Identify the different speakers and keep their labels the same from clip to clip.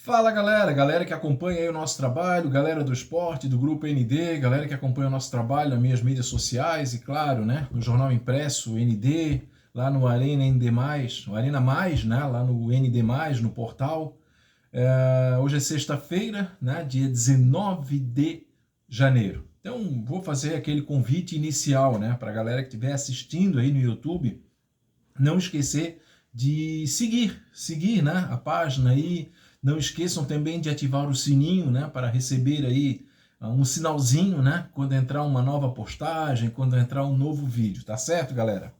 Speaker 1: Fala galera que acompanha aí o nosso trabalho, galera do esporte, do Grupo ND, galera que acompanha o nosso trabalho nas minhas mídias sociais e claro, né, no jornal impresso ND, lá no Arena ND+, no Arena Mais, né, lá no ND+, no portal. Hoje é sexta-feira, né, dia 19 de janeiro. Então vou fazer aquele convite inicial, né, para a galera que estiver assistindo aí no YouTube, não esquecer de seguir, né, a página aí. Não esqueçam também de ativar o sininho, né, para receber aí um sinalzinho, né, quando entrar uma nova postagem, quando entrar um novo vídeo, tá certo, galera?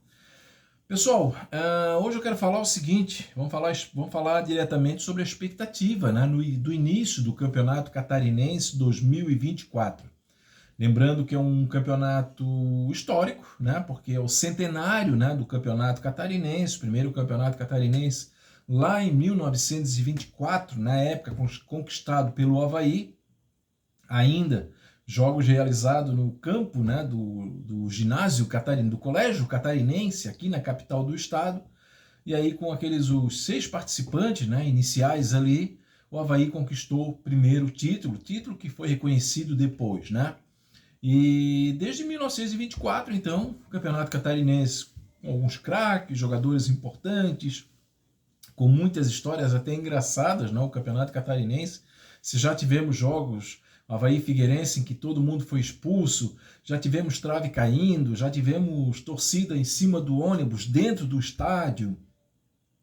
Speaker 1: Pessoal, hoje eu quero falar o seguinte, vamos falar diretamente sobre a expectativa, né, do início do Campeonato Catarinense 2024. Lembrando que é um campeonato histórico, né, porque é o centenário, né, do Campeonato Catarinense, o primeiro Campeonato Catarinense lá em 1924, na época conquistado pelo Avaí, ainda jogos realizados no campo, né, do ginásio catarinense, do Colégio Catarinense, aqui na capital do estado, e aí com os 6 participantes, né, iniciais ali, o Avaí conquistou o primeiro título que foi reconhecido depois, né? E desde 1924, então, o Campeonato Catarinense com alguns craques, jogadores importantes, com muitas histórias até engraçadas, não? O Campeonato Catarinense. Se já tivemos jogos, Avaí Figueirense, em que todo mundo foi expulso, já tivemos trave caindo, já tivemos torcida em cima do ônibus, dentro do estádio,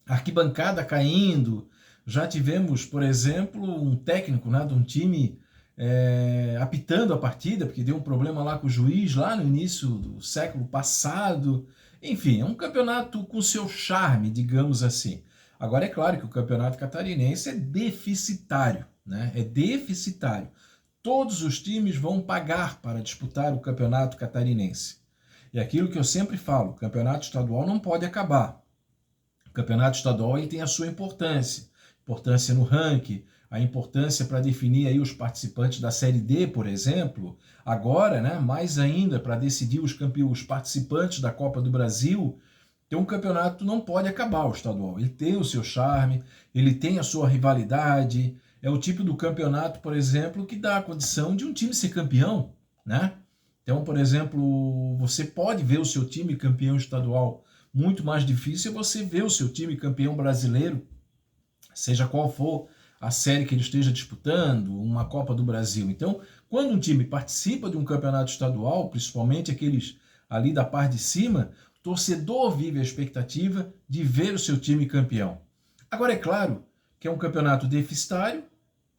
Speaker 1: arquibancada caindo, já tivemos, por exemplo, um técnico, né, de um time apitando a partida, porque deu um problema lá com o juiz, lá no início do século passado. Enfim, é um campeonato com seu charme, digamos assim. Agora, é claro que o campeonato catarinense é deficitário, né? É deficitário. Todos os times vão pagar para disputar o campeonato catarinense. E aquilo que eu sempre falo, o campeonato estadual não pode acabar. O campeonato estadual ele tem a sua importância no ranking, a importância para definir aí os participantes da Série D, por exemplo. Agora, né, mais ainda para decidir os participantes da Copa do Brasil. Então o campeonato não pode acabar, o estadual. Ele tem o seu charme, ele tem a sua rivalidade. É o tipo do campeonato, por exemplo, que dá a condição de um time ser campeão, né? Então, por exemplo, você pode ver o seu time campeão estadual. Muito mais difícil é você ver o seu time campeão brasileiro, seja qual for a série que ele esteja disputando, uma Copa do Brasil. Então, quando um time participa de um campeonato estadual, principalmente aqueles ali da parte de cima, o torcedor vive a expectativa de ver o seu time campeão. Agora, é claro que é um campeonato deficitário,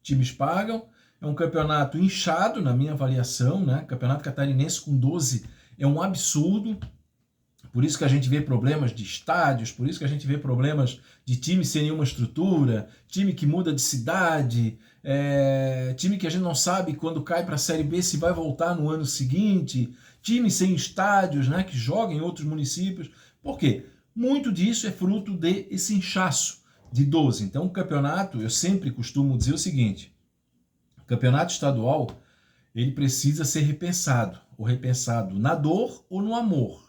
Speaker 1: times pagam, é um campeonato inchado, na minha avaliação, né? Campeonato catarinense com 12 é um absurdo. Por isso que a gente vê problemas de estádios, por isso que a gente vê problemas de time sem nenhuma estrutura, time que muda de cidade, time que a gente não sabe quando cai para a Série B se vai voltar no ano seguinte, time sem estádios, né, que joga em outros municípios. Por quê? Muito disso é fruto desse inchaço de 12. Então o campeonato, eu sempre costumo dizer o seguinte, o campeonato estadual ele precisa ser repensado, ou repensado na dor ou no amor.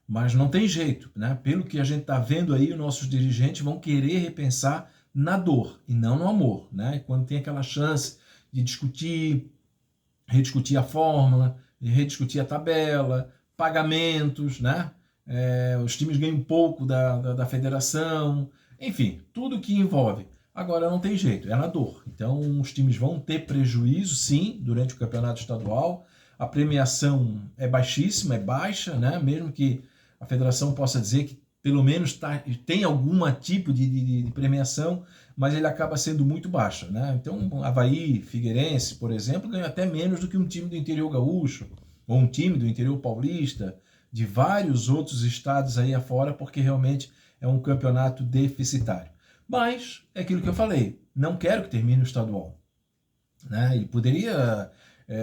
Speaker 1: Mas não tem jeito, né? Pelo que a gente está vendo aí, os nossos dirigentes vão querer repensar na dor e não no amor, né? Quando tem aquela chance de rediscutir a fórmula, de rediscutir a tabela, pagamentos, né? Os times ganham pouco da federação, enfim, tudo que envolve. Agora não tem jeito, é na dor. Então os times vão ter prejuízo, sim, durante o campeonato estadual. A premiação é baixíssima, é baixa, né? Mesmo que a federação possa dizer que pelo menos tem algum tipo de premiação, mas ele acaba sendo muito baixa, né? Então, Avaí, Figueirense, por exemplo, ganha até menos do que um time do interior gaúcho, ou um time do interior paulista, de vários outros estados aí afora, porque realmente é um campeonato deficitário. Mas, é aquilo que eu falei, não quero que termine o estadual, né? Ele poderia...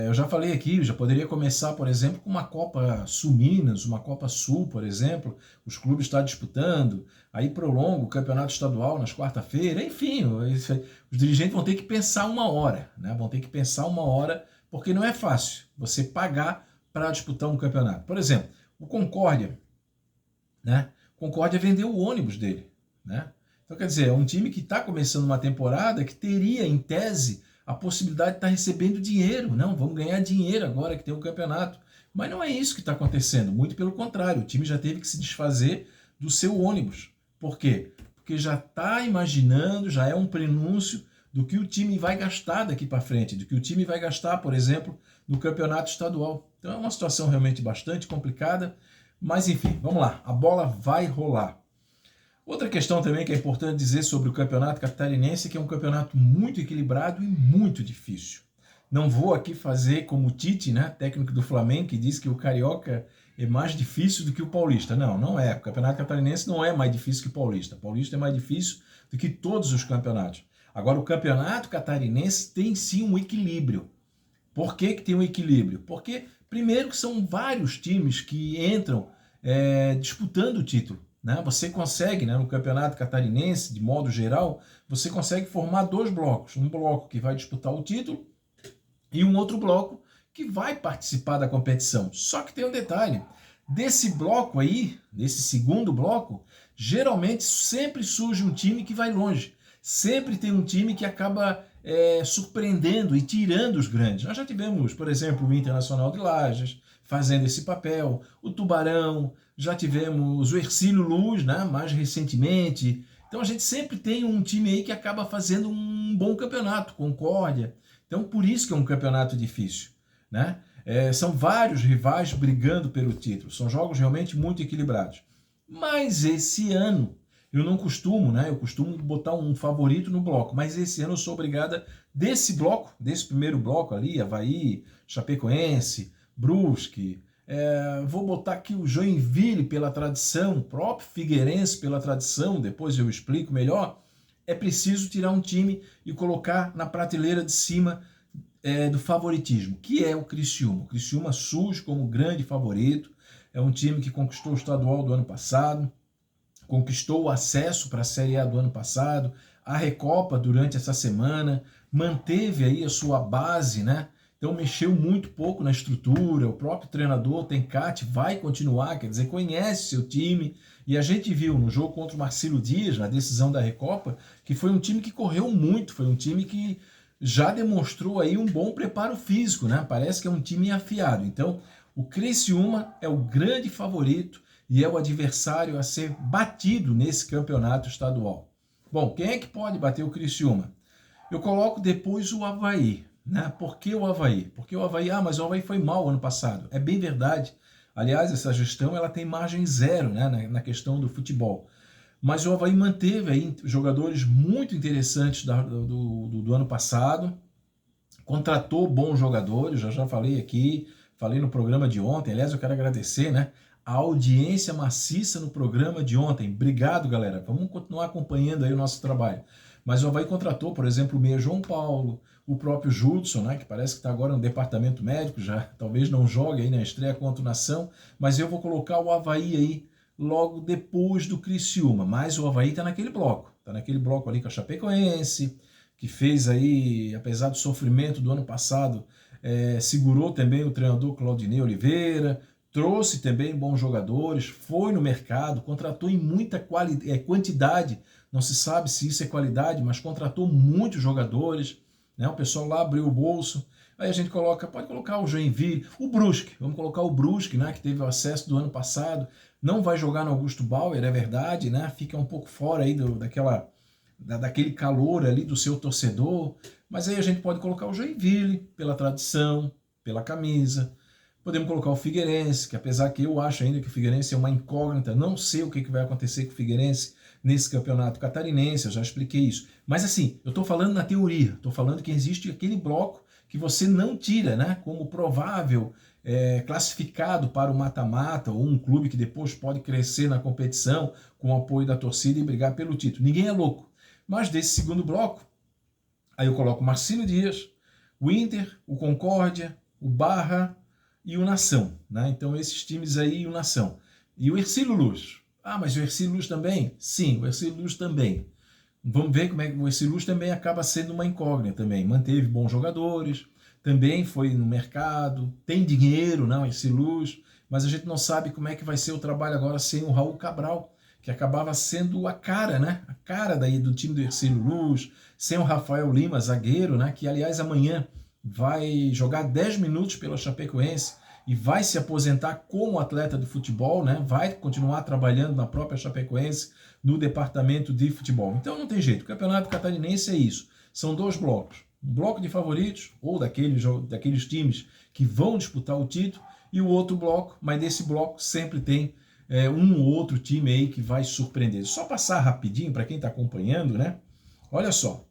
Speaker 1: Eu já falei aqui, já poderia começar, por exemplo, com uma Copa Sul-Minas, uma Copa Sul, por exemplo, os clubes estão disputando, aí prolonga o campeonato estadual nas quarta-feiras, enfim, os dirigentes vão ter que pensar uma hora, né? Vão ter que pensar uma hora, porque não é fácil você pagar para disputar um campeonato. Por exemplo, o Concórdia, né? O Concórdia vendeu o ônibus dele, né? Então, quer dizer, é um time que está começando uma temporada que teria, em tese, a possibilidade de estar recebendo dinheiro. Não, vamos ganhar dinheiro agora que tem o campeonato. Mas não é isso que está acontecendo, muito pelo contrário, o time já teve que se desfazer do seu ônibus. Por quê? Porque já está imaginando, já é um prenúncio do que o time vai gastar daqui para frente, do que o time vai gastar, por exemplo, no campeonato estadual. Então é uma situação realmente bastante complicada, mas enfim, vamos lá, a bola vai rolar. Outra questão também que é importante dizer sobre o campeonato catarinense é que é um campeonato muito equilibrado e muito difícil. Não vou aqui fazer como o Tite, né, técnico do Flamengo, que diz que o Carioca é mais difícil do que o Paulista. Não, não é. O campeonato catarinense não é mais difícil que o Paulista. O Paulista é mais difícil do que todos os campeonatos. Agora, o campeonato catarinense tem sim um equilíbrio. Por que tem um equilíbrio? Porque, primeiro, que são vários times que entram disputando o título. Né? Você consegue, né, no campeonato catarinense, de modo geral, você consegue formar dois blocos. Um bloco que vai disputar o título e um outro bloco que vai participar da competição. Só que tem um detalhe, desse bloco aí, desse segundo bloco, geralmente sempre surge um time que vai longe. Sempre tem um time que acaba surpreendendo e tirando os grandes. Nós já tivemos, por exemplo, o Internacional de Lages fazendo esse papel, o Tubarão, já tivemos o Hercílio Luz, né, mais recentemente. Então a gente sempre tem um time aí que acaba fazendo um bom campeonato, Concórdia. Então, por isso que é um campeonato difícil, né? São vários rivais brigando pelo título, são jogos realmente muito equilibrados. Mas esse ano, eu não costumo, né? Eu costumo botar um favorito no bloco, mas esse ano eu sou obrigada desse bloco, desse primeiro bloco ali, Avaí, Chapecoense, Brusque, vou botar aqui o Joinville pela tradição, o próprio Figueirense pela tradição, depois eu explico melhor. É preciso tirar um time e colocar na prateleira de cima do favoritismo, que é o Criciúma. O Criciúma surge como grande favorito, é um time que conquistou o estadual do ano passado, conquistou o acesso para a Série A do ano passado, a Recopa durante essa semana, manteve aí a sua base, né? Então mexeu muito pouco na estrutura, o próprio treinador Tencati vai continuar, quer dizer, conhece seu time, e a gente viu no jogo contra o Marcílio Dias, na decisão da Recopa, que foi um time que correu muito, foi um time que já demonstrou aí um bom preparo físico, né? Parece que é um time afiado. Então, o Criciúma é o grande favorito e é o adversário a ser batido nesse campeonato estadual. Bom, quem é que pode bater o Criciúma? Eu coloco depois o Avaí. Né? Por que o Avaí? Porque o Avaí, mas o Avaí foi mal ano passado. É bem verdade. Aliás, essa gestão ela tem margem zero, né, na questão do futebol. Mas o Avaí manteve aí jogadores muito interessantes do ano passado, contratou bons jogadores, já falei aqui, falei no programa de ontem. Aliás, eu quero agradecer, né, a audiência maciça no programa de ontem. Obrigado, galera. Vamos continuar acompanhando aí o nosso trabalho. Mas o Avaí contratou, por exemplo, o meia João Paulo, o próprio Judson, né, que parece que está agora no departamento médico, já talvez não jogue aí na estreia contra o Nação, mas eu vou colocar o Avaí aí logo depois do Criciúma. Mas o Avaí está naquele bloco ali com a Chapecoense, que fez aí, apesar do sofrimento do ano passado, segurou também o treinador Claudinei Oliveira, trouxe também bons jogadores, foi no mercado, contratou em muita quantidade, não se sabe se isso é qualidade, mas contratou muitos jogadores, né? O pessoal lá abriu o bolso. Aí a gente pode colocar o Joinville, o Brusque, vamos colocar o Brusque, né, que teve o acesso do ano passado, não vai jogar no Augusto Bauer, é verdade, né, fica um pouco fora aí daquele calor ali do seu torcedor, mas aí a gente pode colocar o Joinville, pela tradição, pela camisa. Podemos colocar o Figueirense, que apesar que eu acho ainda que o Figueirense é uma incógnita, não sei o que vai acontecer com o Figueirense nesse campeonato catarinense, eu já expliquei isso. Mas assim, eu estou falando na teoria, estou falando que existe aquele bloco que você não tira, né, como provável classificado para o mata-mata, ou um clube que depois pode crescer na competição com o apoio da torcida e brigar pelo título. Ninguém é louco. Mas desse segundo bloco, aí eu coloco o Marcílio Dias, o Inter, o Concórdia, o Barra e o Nação, né? Então esses times aí e o Nação. E o Hercílio Luz. Mas o Hercílio Luz também? Sim, o Hercílio Luz também. Vamos ver como é que o Hercílio Luz também acaba sendo uma incógnita também. Manteve bons jogadores, também foi no mercado, tem dinheiro, não, Hercílio Luz, mas a gente não sabe como é que vai ser o trabalho agora sem o Raul Cabral, que acabava sendo a cara, né? A cara daí do time do Hercílio Luz, sem o Rafael Lima, zagueiro, né? Que, aliás, amanhã vai jogar 10 minutos pela Chapecoense e vai se aposentar como atleta de futebol, né? Vai continuar trabalhando na própria Chapecoense, no departamento de futebol. Então não tem jeito, o Campeonato Catarinense é isso. São 2 blocos. Um bloco de favoritos, ou daqueles times que vão disputar o título, e o outro bloco, mas desse bloco sempre tem um ou outro time aí que vai surpreender. Só passar rapidinho para quem está acompanhando, né? Olha só,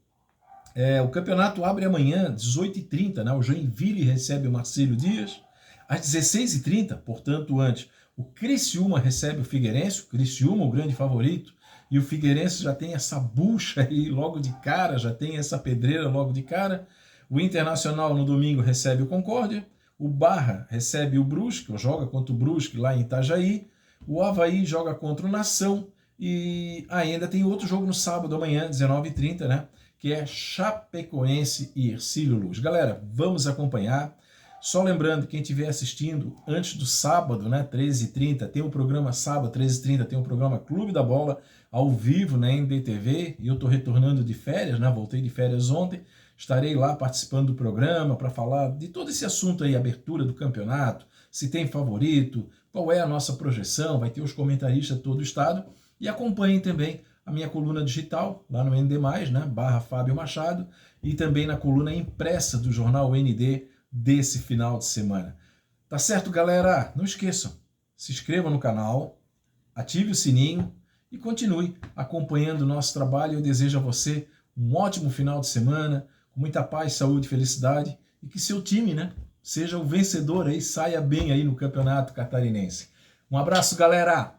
Speaker 1: o campeonato abre amanhã, 18h30, né? O Joinville recebe o Marcílio Dias. Às 16h30, portanto antes, o Criciúma recebe o Figueirense, o Criciúma o grande favorito, e o Figueirense já tem essa bucha aí logo de cara, já tem essa pedreira logo de cara. O Internacional no domingo recebe o Concórdia, o Barra recebe o Brusque, ou joga contra o Brusque lá em Itajaí, o Avaí joga contra o Nação, e ainda tem outro jogo no sábado amanhã, 19h30, né? Que é Chapecoense e Hercílio Luz. Galera, vamos acompanhar. Só lembrando, quem estiver assistindo antes do sábado, né, 13h30, tem o programa sábado, 13h30, tem o programa Clube da Bola, ao vivo na NDTV, e eu estou retornando de férias, né, voltei de férias ontem, estarei lá participando do programa para falar de todo esse assunto aí, abertura do campeonato, se tem favorito, qual é a nossa projeção, vai ter os comentaristas de todo o estado, e acompanhem também a minha coluna digital, lá no ND+, né, /Fábio Machado, e também na coluna impressa do jornal ND desse final de semana. Tá certo, galera? Não esqueçam, se inscreva no canal, ative o sininho e continue acompanhando o nosso trabalho. Eu desejo a você um ótimo final de semana, com muita paz, saúde e felicidade, e que seu time, né, seja o vencedor aí, saia bem aí no Campeonato Catarinense. Um abraço, galera!